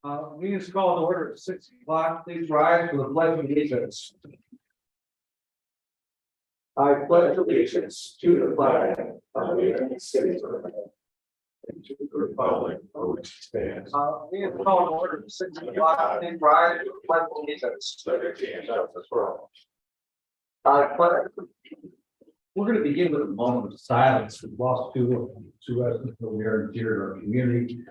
Meeting is called to order at 6 o'clock. Please rise for the pledge of allegiance. I pledge allegiance to the flag of the United States of America and to the republic for which it stands. Meeting is called to order at 6 o'clock. Please rise for the pledge of allegiance. Liberty and justice for all. I pledge. We're going to begin with a moment of silence. We've lost two residents that we are dear to our community.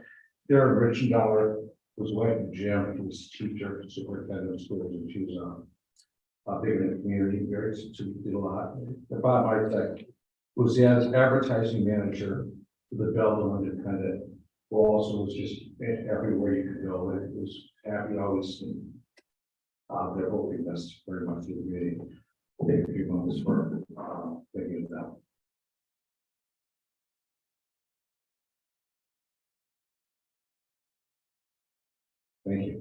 Darren Richendauer was wife of Jim, who was teacher, superintendent of schools, and she was big in the community, very did a lot. And Bob Martek was the advertising manager for the Belleville Independent, who also was just everywhere you could go. It was happy always. They're hoping this very much to the meeting. Take a few moments for thinking of that. Thank you.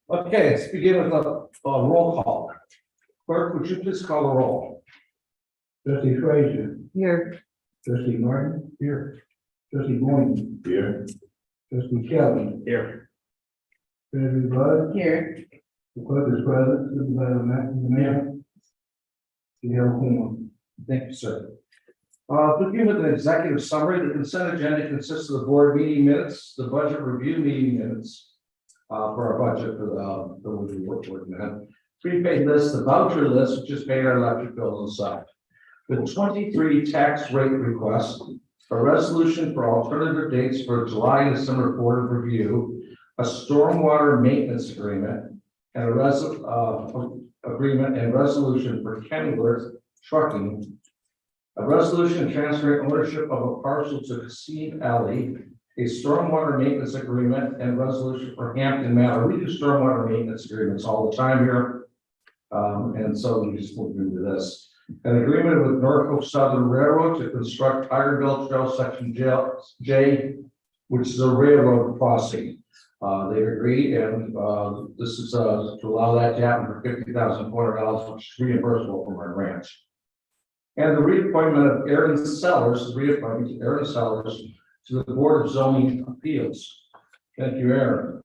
Okay, let's begin with a roll call. Clerk, would you please call the roll? Trustee Frazier. Here. Trustee Martin. Here. Trustee Boyne. Here. Trustee Kelly. Here. Treasurer Bud. Here. The clerk is present. Supervisor McNamara. Gail Horn. Thank you, sir. Begin with an executive summary. The consent agenda consists of the board meeting minutes, the budget review meeting minutes for our budget for the we're working on. Prepaid list, the voucher list, which is pay our electric bills and such. The 23 tax rate request, a resolution for alternative dates for July and December board of review, a stormwater maintenance agreement, and a agreement and resolution for Kenworth Trucking. A resolution transferring ownership of a parcel to Casine Alley, a stormwater maintenance agreement and resolution for Hampton Manor. We do stormwater maintenance agreements all the time here. And so we just move into this. An agreement with Norfolk Southern Railroad to construct Tigerville Trail Section J, which is a railroad crossing. They agreed, and this is to allow that to happen for $50,400, which is reimbursable from our grants. And the reappointment of Aaron Sellers, to the Board of Zoning Appeals. Thank you, Aaron.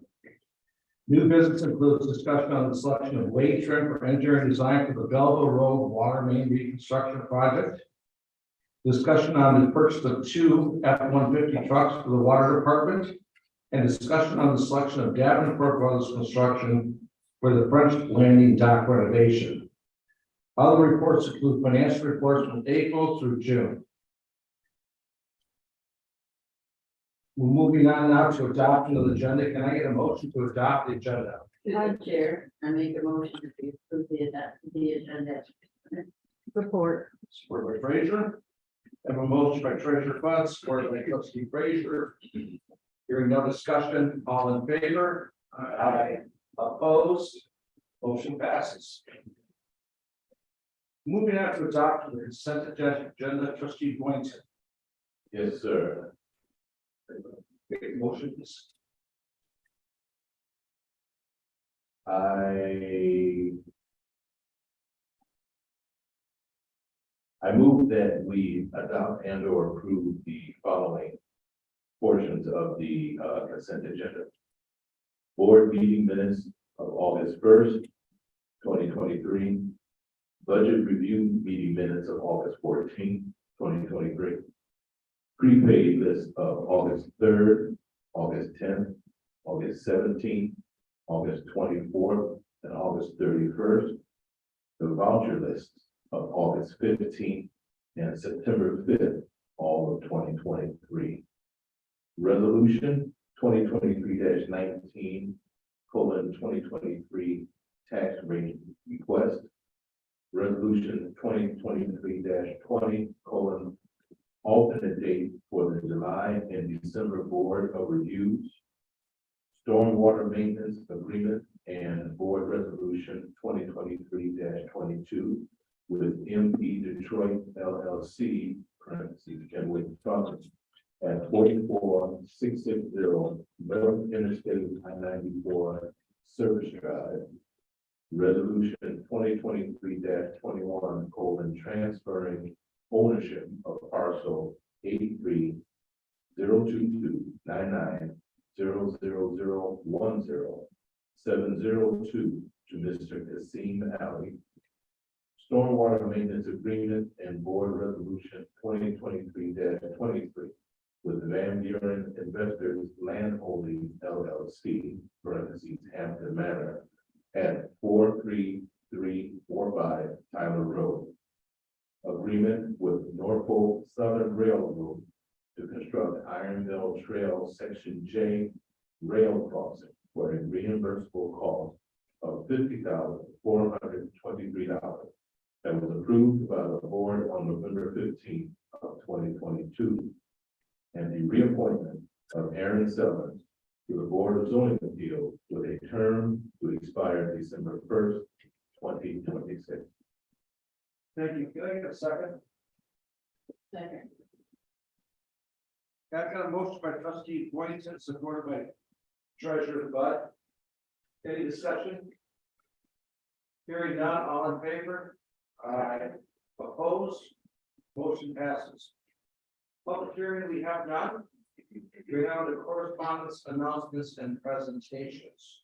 New business includes discussion on the selection of Wade Trim for engineering design for the Belleville Road Water Main Reconstruction Project. Discussion on the purchase of 2 F-150 trucks for the Water Department. And discussion on the selection of Davenport Brothers Construction for the French Landing Dock renovation. Other reports include financial reports from April through June. We're moving on now to adoption of the agenda. Can I get a motion to adopt the agenda? Madam Chair, I make a motion to approve the agenda. Report. Support by Frazier. I have a motion by Treasurer Bud, supported by Trustee Frazier. Hearing no discussion, all in favor? Aye. Opposed? Motion passes. Moving on to adopt the consent agenda, Trustee Boynton. Yes, sir. Motion, please. I move that we adopt and or approve the following portions of the consent agenda. Board meeting minutes of August 1st, 2023. Budget review meeting minutes of August 14th, 2023. Prepaid list of August 3rd, August 10th, August 17th, August 24th, and August 31st. The voucher list of August 15th and September 5th, all of 2023. Resolution 2023-19, 2023 tax rate request. Resolution 2023-20, alternate date for the July and December Board of Reviews, stormwater maintenance agreement, and board resolution 2023-22 with MP Detroit LLC, parentheses, Kenwood Trucking, at 44660 North Interstate I-94 Service Drive. Resolution 2023-21, transferring ownership of parcel 83 02299 702 to Mr. Kasim Alley. Stormwater Maintenance Agreement and Board Resolution 2023-23 with Van Buren Investors Land Holdings LLC, parentheses, Hampton Manor, at 43345 Tyler Road. Agreement with Norfolk Southern Railroad to construct Iron Mill Trail Section J rail crossing for a reimbursable cost of $50,423. That was approved by the board on November 15th of 2022. And the reappointment of Aaron Sellers to the Board of Zoning Appeals with a term to expire December 1st, 2026. Thank you. Can I get a second? Second. I've got a motion by trustee Boynton, supported by treasurer Bud. Any discussion? Hearing none, all in favor? Aye. Opposed? Motion passes. Public hearing, we have none. We're now to correspondence, announcements, and presentations.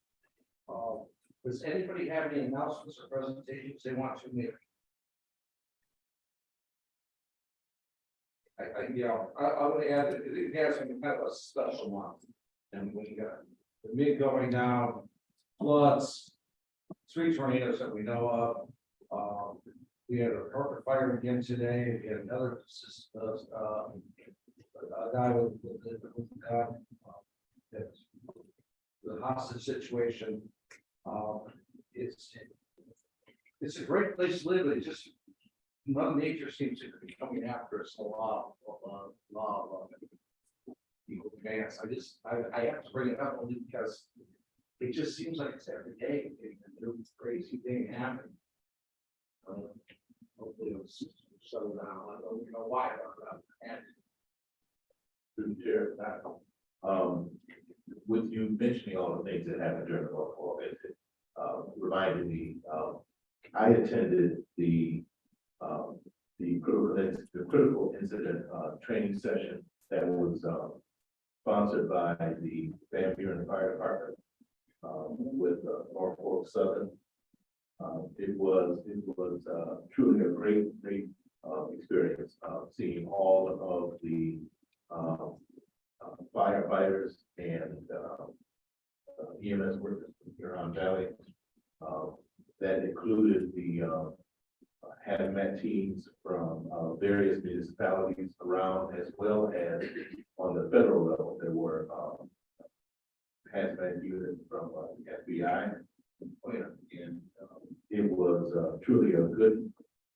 Does anybody have any announcements or presentations they want to make? I'm gonna add that it has some kind of a special one. And we got the mid going down, floods, 3 tornadoes that we know of. We had a corporate fire again today, we had another, guy with the hostage situation. It's a great place to live, but it just, Mother Nature seems to be coming after us a lot of equal advance. I have to bring it up only because it just seems like it's every day, a new crazy thing happening. Hopefully it'll settle down. I don't know why. And Through the chair, with you mentioning all the things that happened during the local visit, reminded me, I attended the critical incident training session that was sponsored by the Van Buren Fire Department with Norfolk Southern. It was truly a great experience, seeing all of the firefighters and EMS workers from Huron Valley. That included the hazmat teams from various municipalities around, as well as on the federal level, there were hazmat units from the FBI. And it was truly it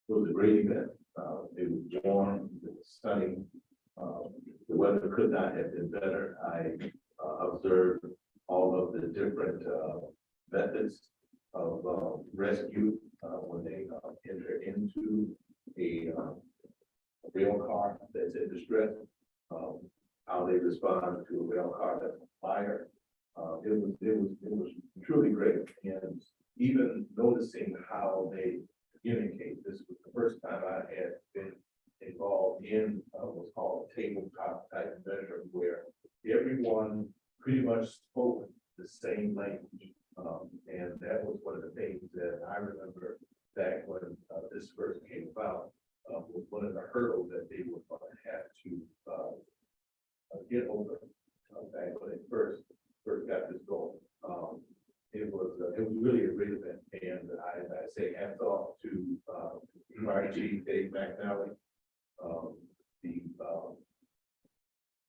was a great event. It was warm, it was sunny. The weather could not have been better. I observed all of the different methods of rescue when they enter into a rail car that's in distress, how they respond to a rail car that's on fire. It was truly great, and even noticing how they communicate. This was the first time I had been involved in what's called a tabletop type measure, where everyone pretty much spoke the same language. And that was one of the things that I remember back when this first came about, was one of the hurdles that they were going to have to get over back when they first got this going. It was really a great event, and I say hats off to Fire Chief Dave McNally, the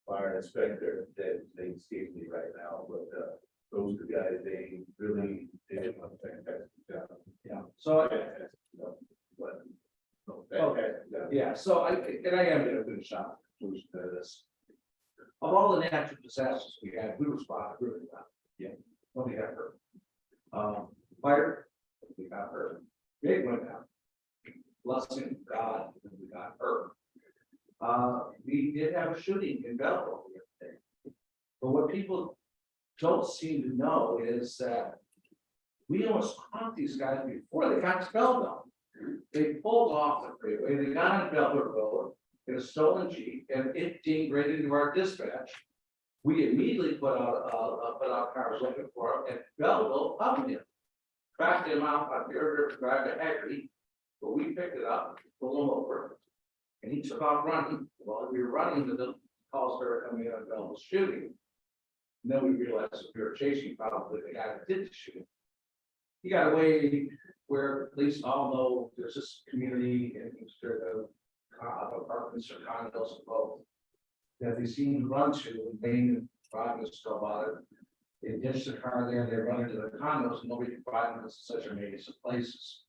fire inspector that they escaped me right now, but those two guys, they really did a fantastic job. yeah, so Fantastic job. yeah, so I am in a good shot to this. Of all the natural disasters we had, we responded really well. Yeah, nobody got hurt. Fire, we got hurt. Big went down. Blessing of God, we got hurt. We did have a shooting in Belleville the other day. But what people don't seem to know is that we almost caught these guys before they got to Belleville. They pulled off the freeway, they got on Belleville Road in a stolen Jeep, and it dinged right into our dispatch. We immediately put out cars looking for him, and Belleville found him. Tracked him out on Bear River Drive to Haggerty, but we picked it up, pulled him over. And he took off running. While we were running, the calls started coming in on Belleville shooting. And then we realized that we were chasing probably the guy that did the shooting. He got away where at least all know there's this community in Easter of apartments or condos and both. That they seem to run to, and Maine and stuff about it. They ditch the car there, they run into the condos, and nobody can find them in such amazing places.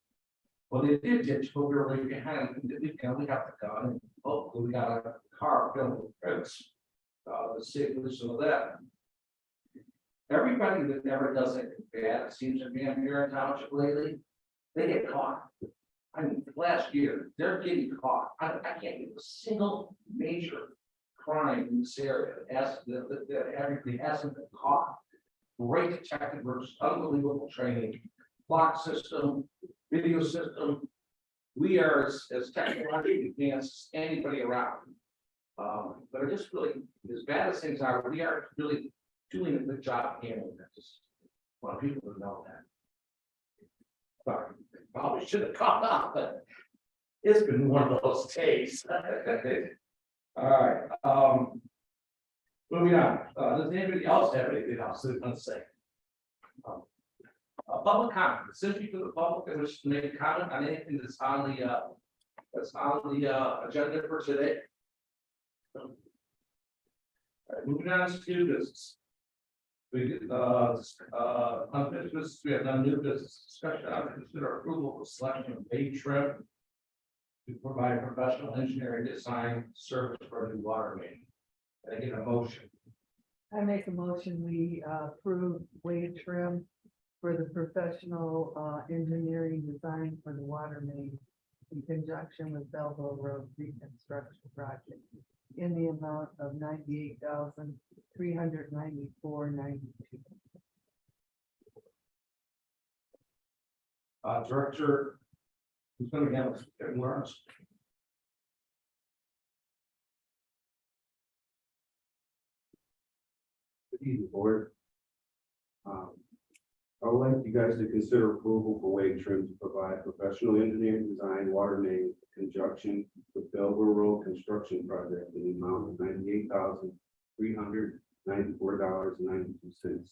Well, they did ditch, but we were right behind them, we got the gun, and hopefully we got a car filled with prints. The solution of that. Everybody that never does anything bad, it seems to be in here in township lately, they get caught. I mean, last year, they're getting caught. I can't get a single major crime in this area that everybody hasn't been caught. Great detective works, unbelievable training, clock system, video system. We are as technologically advanced as anybody around. But I just really, as bad as things are, we are really doing a good job handling this. I want people to know that. Sorry, probably should have caught up, but it's been one of those days. All right, moving on, does anybody else have anything else they want to say? Public comment, simply for the public that wishes to make a comment on anything that's on the agenda for today. All right, moving on to business. We unfinished business, we have done new business discussion, I would consider approval of selection of Bay Trip to provide professional engineering design service for a new water main. Can I get a motion? I make a motion, we approve Wade Trim for the professional engineering design for the water main in conjunction with Belleville Road reconstruction project in the amount of $98,394.92. Director, who's going to handle it? Lawrence. Good evening, board. I would like you guys to consider approval for Wade Trim to provide professional engineering design water main in conjunction with Belleville Road construction project in the amount of $98,394.92.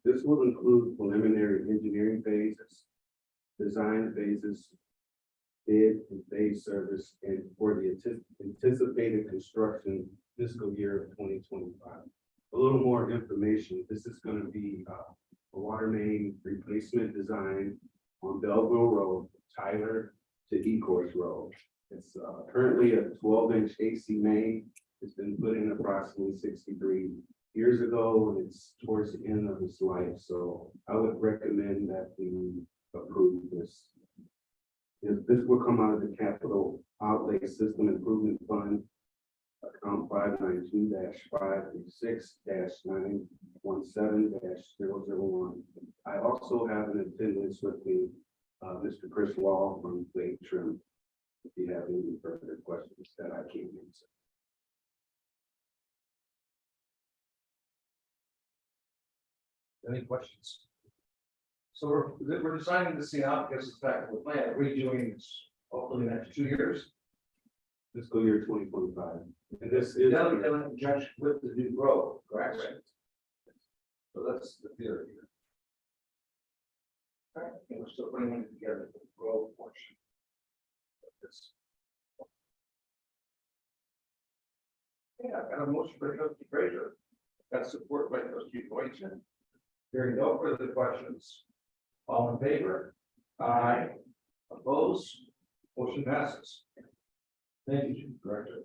This will include preliminary engineering phases, design phases, bid and phase service, and for the anticipated construction fiscal year of 2025. A little more information. This is going to be a water main replacement design on Belleville Road, Tyler to Ecorse Road. It's currently a 12-inch AC main. It's been put in approximately 63 years ago, and it's towards the end of its life. So I would recommend that we approve this. This will come out of the Capital Outlay System Improvement Fund, account 592-536-917-001. I also have an attendance with me, Mr. Chris Wall from Wade Trim. If you have any further questions that I can't answer. Any questions? So we're designing this thing out because it's back to the plan, redoing this hopefully the next 2 years. Fiscal year 2025. And this is Done in conjunction with the new road, correct? So that's the theory here. All right, and we're still putting it together, the road portion. This. Yeah, I've got a motion by trustee Frazier. Got support by trustee Boyton. Hearing no further questions. All in favor? Aye. Opposed? Motion passes. Thank you, Director.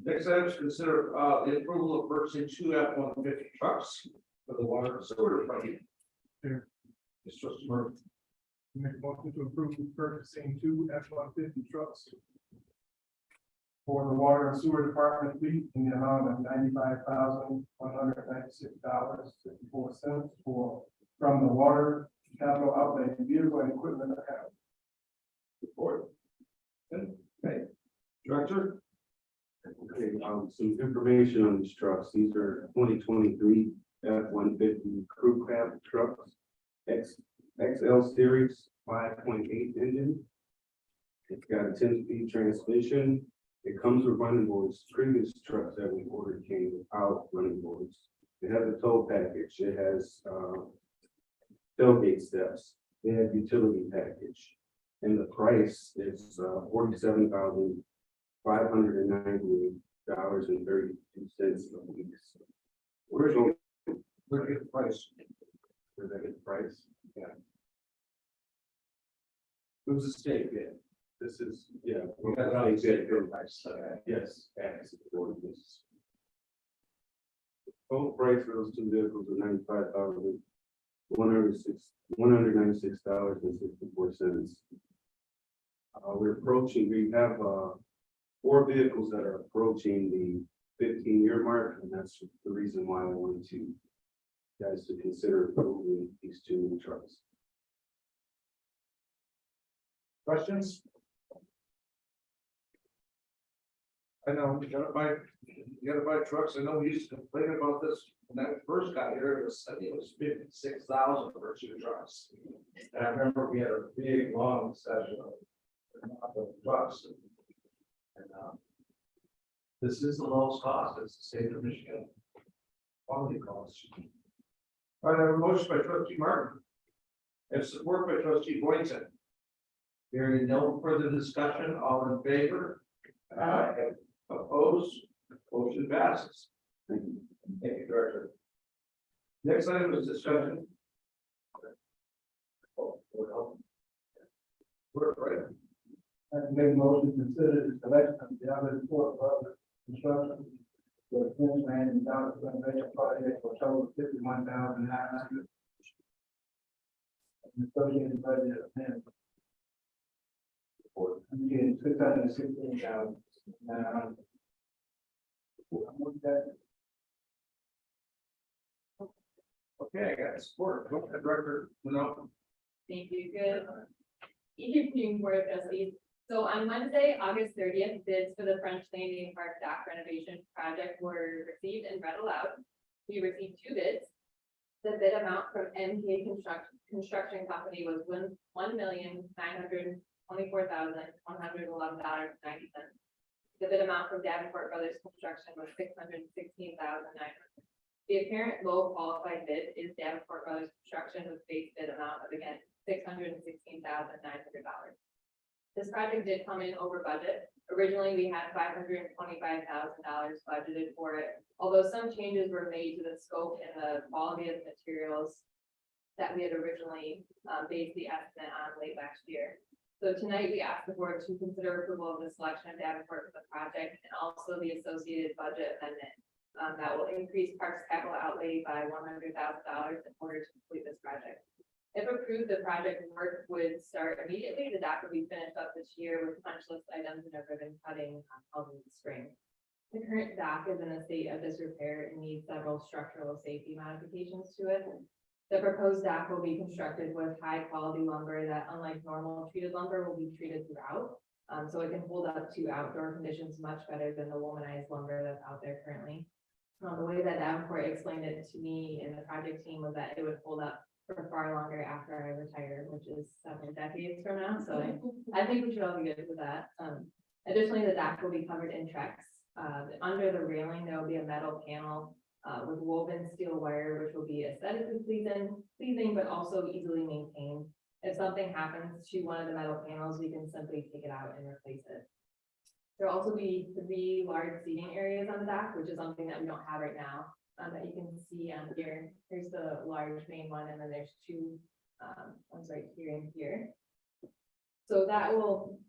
Next item is consider the approval of purchasing 2 F-150 trucks for the water and sewer department. Here. Mr. Murphy. Make a motion to approve purchasing 2 F-150 trucks for the water and sewer department fleet in the amount of $95,196.54 from the water capital outlay vehicle and equipment account. Support. Okay. Director. Okay, some information on these trucks. These are 2023 F-150 crew cab trucks. XL series 5.8 engine. It's got a 10-speed transmission. It comes with running boards. Previous trucks that we ordered came without running boards. It has a tow package. It has tailgate steps. It has utility package. And the price is $47,598.32 a week. Where's the price? Where's that get the price? Yeah. Who's the state bid? This is, yeah. We got it on the state bid price. Yes. Yes. Total price for those two vehicles is $95,196.64. We're approaching, we have, 4 vehicles that are approaching the 15-year mark, and that's the reason why I wanted you guys to consider approving these 2 new trucks. Questions? I know, you gotta buy trucks. I know we used to complain about this when I first got here. It was, I think it was 56,000 for 2 trucks. And I remember we had a big, long session of trucks. And this is the lowest cost. It's the state of Michigan. Quality cost. All right, I have a motion by trustee Martin. And support by trustee Boynton. Hearing no further discussion, all in favor? Opposed? Motion passes. Thank you. Thank you, Director. Next item is discussion. We're right. I can make a motion to consider the selection of the other report of other construction. For the fence land and down renovation project for a total of $51,900. And associated budget of $10. I'm getting $616,900. Okay, I got support. Go ahead, Director. No. Thank you. Good evening, Board of Trustees. So on Wednesday, August 30th, bids for the French Landing Park dock renovation project were received and read aloud. We received 2 bids. The bid amount from MK Construction Company was $1,924,111.90. The bid amount from Davenport Brothers Construction was $616,900. The apparent low qualified bid is Davenport Brothers Construction with base bid amount of, again, $616,900. This project did come in over budget. Originally, we had $525,000 budgeted for it, although some changes were made to the scope and the quality of the materials that we had originally based the estimate on late last year. So tonight, we asked the board to consider approval of the selection of Davenport for the project and also the associated budget amendment. That will increase Parks capital outlay by $100,000 in order to complete this project. If approved, the project work would start immediately. The dock will be finished up this year with punch list items and a ribbon cutting held in the spring. The current dock is in a state of disrepair and needs several structural safety modifications to it. The proposed dock will be constructed with high quality lumber that, unlike normal treated lumber, will be treated throughout. So it can hold up to outdoor conditions much better than the womanized lumber that's out there currently. The way that Davenport explained it to me and the project team was that it would hold up for far longer after I retire, which is several decades from now. So I think we should all be good with that. Additionally, the dock will be covered in Trex. Under the railing, there will be a metal panel with woven steel wire, which will be aesthetically pleasing, but also easily maintained. If something happens to one of the metal panels, we can simply take it out and replace it. There'll also be 3 large seating areas on the dock, which is something that we don't have right now. That you can see on here. Here's the large main one, and then there's 2 ones right here and here. So that will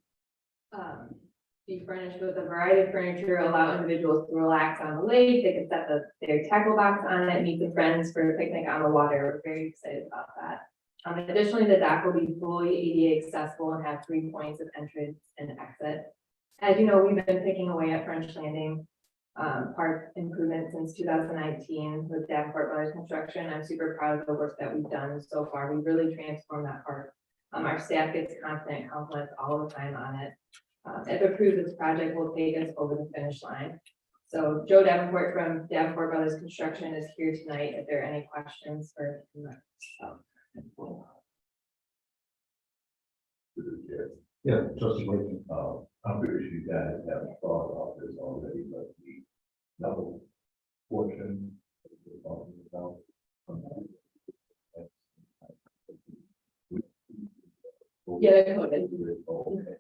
be furnished with a variety of furniture, allow individuals to relax on the lake. They can set their tackle box on it, meet some friends for a picnic on the water. We're very excited about that. Additionally, the dock will be fully ADA accessible and have 3 points of entrance and exit. As you know, we've been picking away at French Landing Park improvements since 2019 with Davenport Brothers Construction. I'm super proud of the work that we've done so far. We really transformed that park. Our staff gets constant compliments all the time on it. If approved, this project will take us over the finish line. So Joe Davenport from Davenport Brothers Construction is here tonight. If there are any questions for him. Yeah, trustee Layton. I'm pretty sure you guys have thought about this already, but the double portion. Yeah, they're coated. Okay.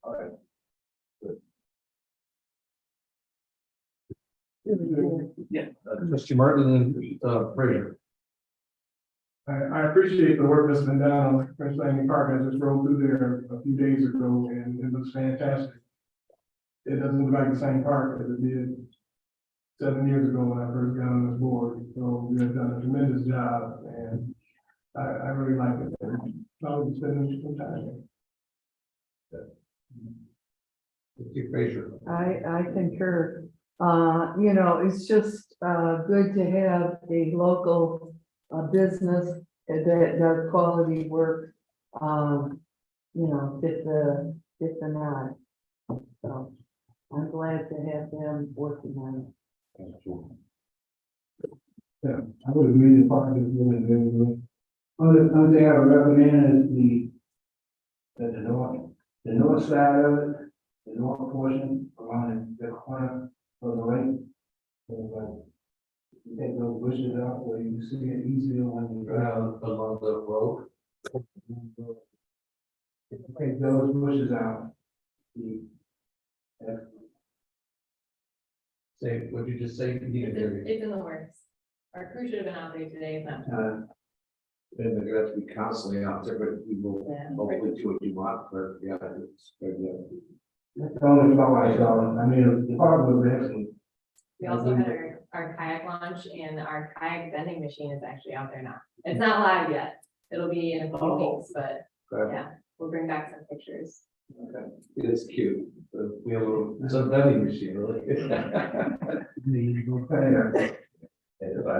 All right. Trustee Martin and Fraser. I appreciate the work that's been done on the Prince Landing Park. I just rode through there a few days ago and it looks fantastic. It doesn't look like the same park as it did 7 years ago when I first got on this board. So you have done a tremendous job and I really like it. Probably spending some time. Trustee Fraser. I concur. You know, it's just, good to have a local, business that does quality work. You know, fit the nod. So I'm glad to have them working on it. Yeah, I would agree the park is really, really good. Other thing I would recommend is the north side of it, the north portion around the corner of the lake. So, you take those bushes out where you can see it easier when you drive. Along the road. If you take those bushes out. Say, what did you just say? You need to hear you. It's in the works. Our crew should have been out there today, but And they're gonna have to be constantly out there, but we will Yeah. hopefully do what you want, but yeah, it's good, yeah. That's the only thought I saw. I mean, the park was excellent. we also had our kayak launch and our kayak vending machine is actually out there now. It's not live yet. It'll be in a few weeks, but Okay. yeah, we'll bring back some pictures. It is cute. We have it's a vending machine, really. And if I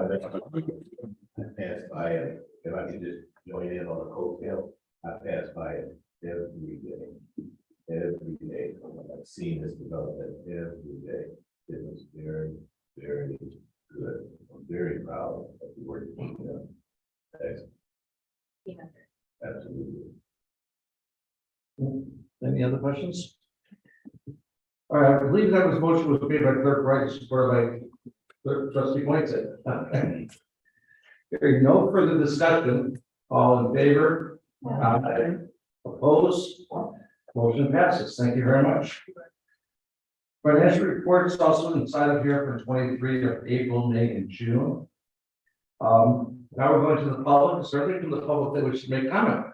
pass by it, if I could just join in on the coattail, I pass by it every day. Every day, I've seen this development every day. It was very, very good. I'm very proud of the work being done. Thanks. Yeah. Absolutely. Any other questions? All right, I believe that was motion was made by Clerk Wright, supported by Clerk Trustee Whiteside. Hearing no further discussion, all in favor? Aye. Opposed? Motion passes. Thank you very much. Financial reports also inside of here for 23 of April, May, and June. Now we're going to the public. Is there anything from the public that wishes to make comment?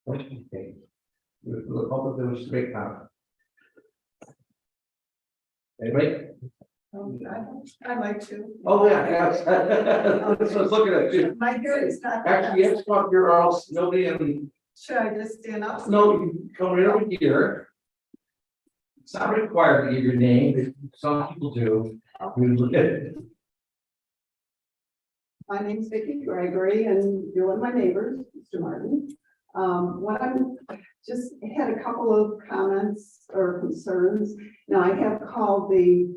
Okay. For the public that wishes to make comment. Anybody? I'd like to. Oh, yeah, yes. So I was looking at you. My hair is not. Actually, yes, come up here, or else nobody in, Should I just stand up? no, you come right over here. It's not required to give your name, some people do. My name's Vicki Gregory and you're one of my neighbors, Mr. Martin. What I'm just had a couple of comments or concerns. Now I have called the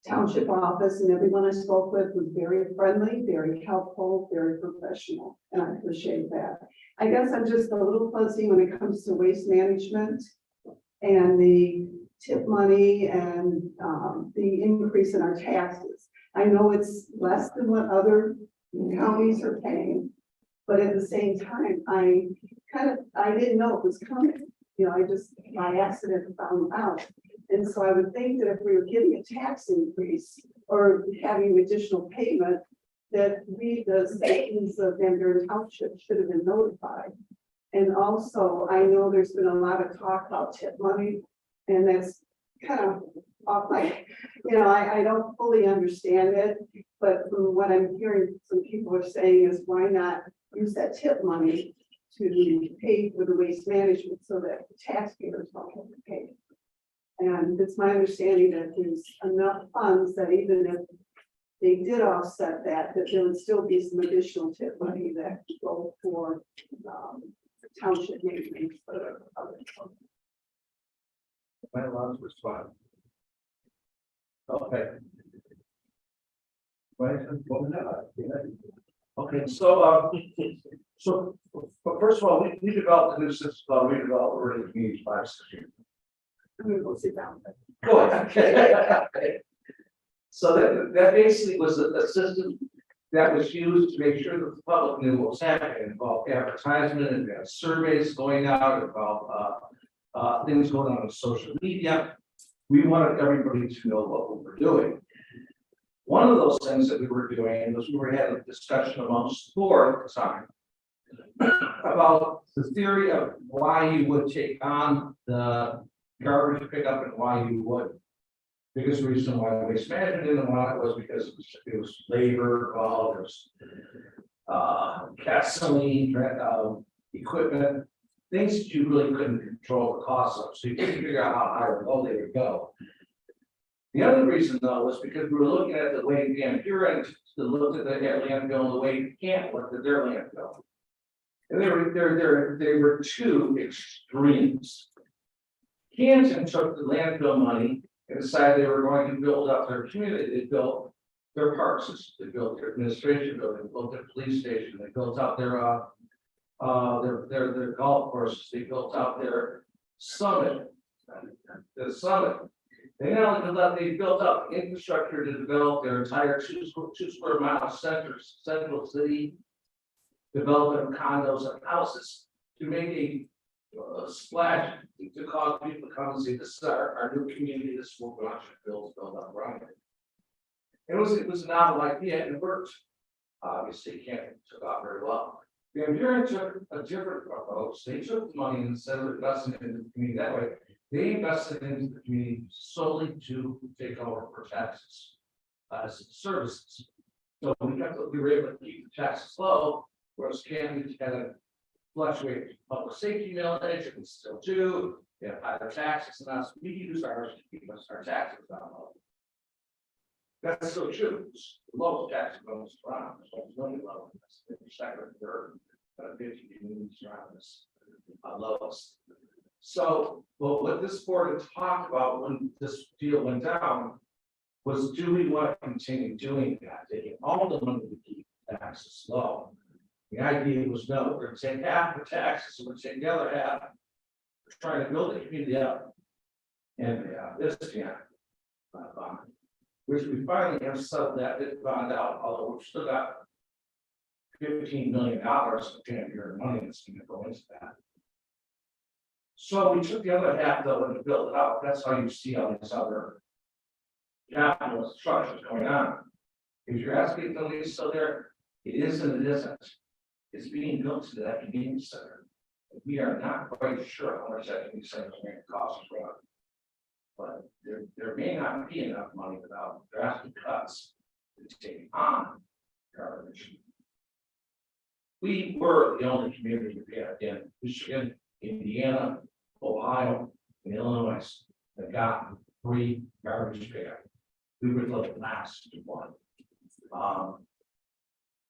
township office and everyone I spoke with was very friendly, very helpful, very professional, and I appreciate that. I guess I'm just a little fuzzy when it comes to waste management and the tip money and the increase in our taxes. I know it's less than what other counties are paying, but at the same time, I didn't know it was coming. You know, I just by accident found out. And so I would think that if we were getting a tax increase or having additional payment, that we, the citizens of Van Buren Township, should have been notified. And also, I know there's been a lot of talk about tip money, and that's kind of off my, you know, I don't fully understand it, but from what I'm hearing, some people are saying is why not use that tip money to pay for the waste management so that the taxpayers don't have to pay. And it's my understanding that there's enough funds that even if they did offset that, that there would still be some additional tip money that could go for township maintenance. my allowed to respond? Okay. Right, what was that? Okay, but first of all, we developed a new system, redeveloped already communities last year. I'm gonna go sit down. Good, okay. So that basically was a system that was used to make sure that the public knew what was happening, about advertisement and surveys going out, about things going on social media. We wanted everybody to know what we were doing. One of those things that we were doing was we were having a discussion amongst the board at the time about the theory of why you would take on the garbage pickup and why you would. Biggest reason why Waste Management didn't want it was because it was labor involved, there's gasoline, equipment, things that you really couldn't control the cost of, so you couldn't figure out how high or low they would go. The other reason though was because we were looking at the way Van Buren looked at their landfill and the way Kent looked at their landfill. And they were two extremes. Canton took the landfill money and decided they were going to build up their community. They built their park system, they built their administration building, they built their police station, they built out their golf courses, they built out their summit. The summit. They not only built out, they built up infrastructure to develop their entire two square mile central city. Development of condos and houses to make a splash to cause people to come and see this is our new community, this is what we want to build up around it. It was a novel idea and it worked. Obviously, Canton took off very well. Van Buren took a different approach. They took the money and instead of investing into the community that way, they invested into the community solely to take over for taxes as services. So we were able to keep the taxes low, whereas Canton had a fluctuate public safety millage, and still do. They have higher taxes and us. We use ours to keep our taxes down low. That's so true. It's the lowest tax bonus around. So it's really low. That's the second, third, 50 communities around this lowest. So, well, what this board had talked about when this deal went down was, do we want to continue doing that? Taking all the money to keep taxes low. The idea was no, we're going to take half the taxes, and we're taking the other half. We're trying to build the community up. And this bond, which we finally have settled that bond out, although we've still got $15 million of Van money that's going to go into that. So we took the other half though and built it out. That's how you see all these other capital structures going on. If you're asking if the lease still there, it is and it isn't. It's being built to that convenience center. We are not quite sure how much that convenience center is going to cost to run. But there may not be enough money without drastic cuts to take on garbage. We were the only community in Michigan, Indiana, Ohio, and Illinois that got free garbage pickup. We were the last one.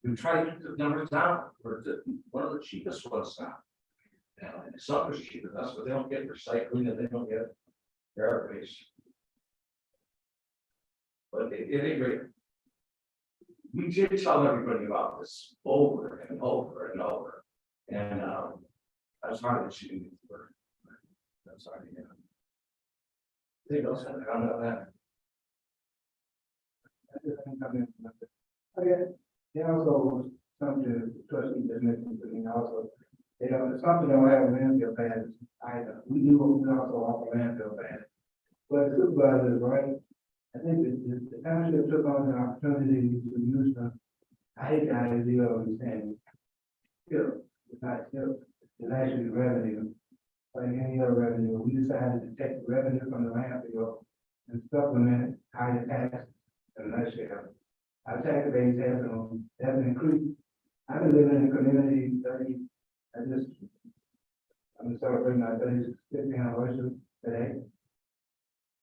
We try to keep the numbers down. We're one of the cheapest ones now. And some is cheaper than us, but they don't get recycling and they don't get garbage. But at any rate, we did tell everybody about this over and over and over. And that's hard to choose. That's hard to get. Think else have a comment on that? Okay, they also, something the trustee just mentioned to me also, it's something that we have a landfill ban either. We do also offer landfill ban. But the supervisor, right? I think the township took on the opportunity to use the, I hate the idea of saying, it's not still, it's actually revenue. Like any other revenue, we decided to take the revenue from the landfill and supplement higher taxes in a nutshell. Our tax base has increased. I've been living in the community 30, I'm celebrating my 35th anniversary today.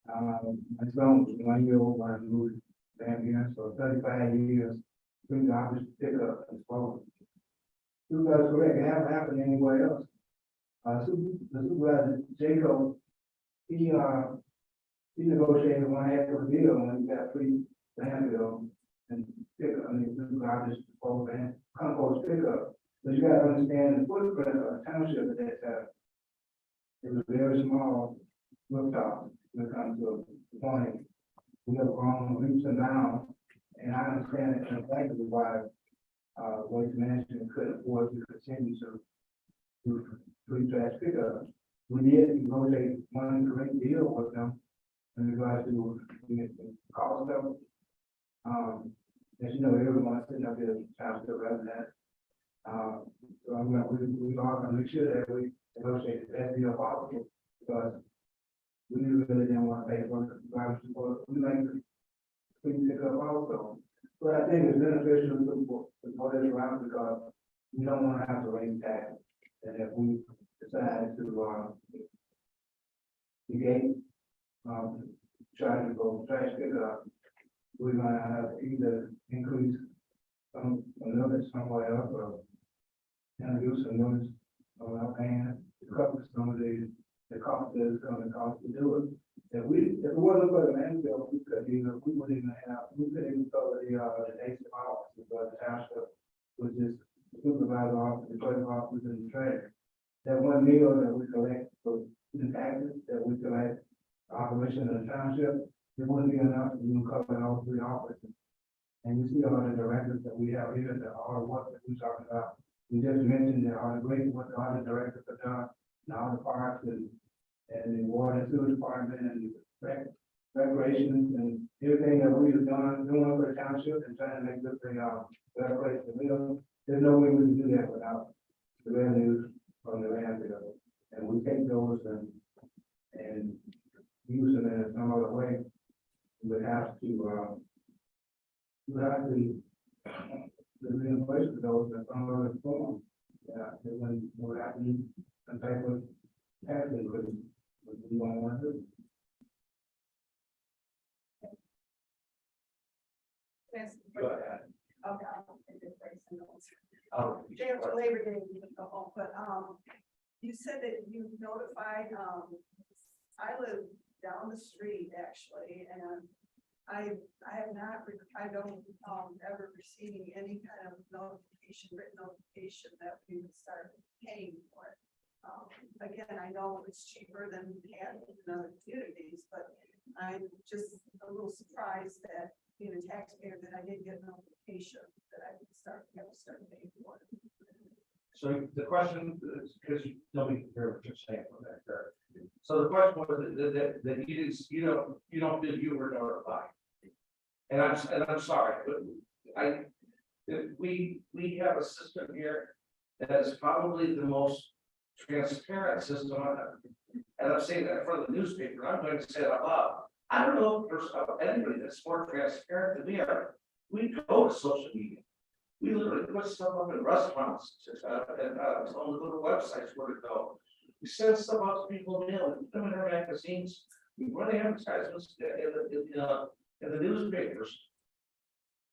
My son was 1 year old when I moved down here, so 35 years, we can obviously pick up and follow. Supervisor correct, it hasn't happened anywhere else. The supervisor, Jacob, he negotiated one heck of a deal when he got free landfill and pick up, I mean, this garbage disposal and compost pickup. But you gotta understand the footprint of the township at that time. It was very small rooftop when it comes to zoning. We have grown leaps and bounds, and I understand it exactly why waste management couldn't afford to continue to do free trash pickup. We did negotiate one great deal with them in regards to the cost of it. As you know, everyone sitting up here trying to resident. So I'm gonna, we are gonna make sure that we negotiate the best deal possible, because we really didn't want to pay for the garbage support. We like to pick up also. But I think it's beneficial to put this around, because we don't want to have to raise taxes. And if we decide to, negate, try to go trash pickup, we're gonna have to either increase some limits somewhere else, or introduce some limits on our paying to cover some of the cost that it's gonna cost to do it. If it wasn't for the landfill, we could even cover the basic offices, but the township was just supervisor office, the clerk office, and the treasurer. That one meal that we collect for the taxes that we collect, operation of the township, it wouldn't be enough to even cover all three offices. And you see all the directors that we have here, that all the work that we're talking about. We just mentioned that all the great work all the directors have done, and all the parks and the water and sewer department and recreation and everything that we've done, doing for the township and trying to make this a better place to live. There's no way we can do that without the revenues from the landfill. And we take those and use them in some other way. We would have to the reimbursement of those in some other form. Yeah, when we have to need some type of tax increase, which we don't want to do. Yes. Go ahead. Okay, I'll take this very simple. Oh, Day after Labor Day, you can go home, but, you said that you notified, I live down the street actually, and I have not, I don't, ever receiving any kind of notification, written notification that we would start paying for it. Again, I know it's cheaper than we had in other communities, but I'm just a little surprised that being a taxpayer that I didn't get notification that I would start paying for it. So the question is, because nobody can hear what you're saying from that there. So the question was that you don't feel you were notified. And I'm sorry, but we have a system here that is probably the most transparent system on it. And I'm saying that in front of the newspaper, I'm going to say it out loud. I don't know if there's anybody that's more transparent than we are. We go to social media. We literally put stuff up in restaurants and on the little websites where to go. We send stuff out to people in mail, put them in our magazines. We run advertisements in the newspapers.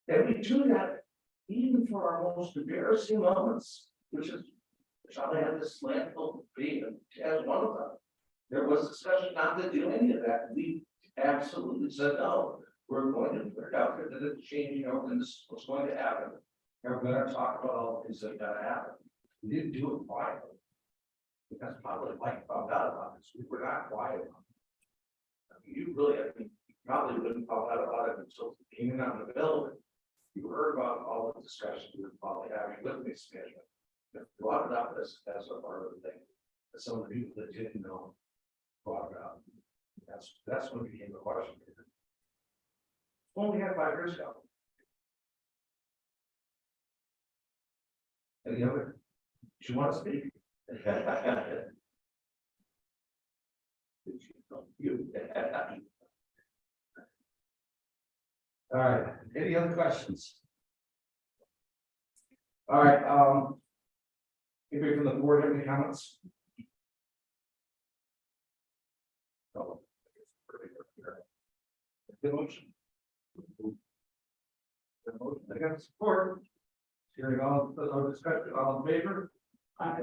And we do that even for our most embarrassing moments, which I had this landfill being as one of them. There was discussion not to do any of that. We absolutely said no. We're going to put it out there that it's changing, and this is what's going to happen. And we're going to talk about all the things that gotta happen. We didn't do it quietly. Because probably Mike found out about this. We were not quiet. You really, probably wouldn't find out about it until it came out of the building. You heard about all the discussions we were probably having with this management. A lot of that is that's a part of the thing. That some of the people that didn't know brought it up. That's when it became a question. Only had 5 years ago. Any other? Do you want to speak? You. All right, any other questions? All right, anybody from the board have any comments? No. The motion. I got support. Hearing all discussion, all in favor? Aye.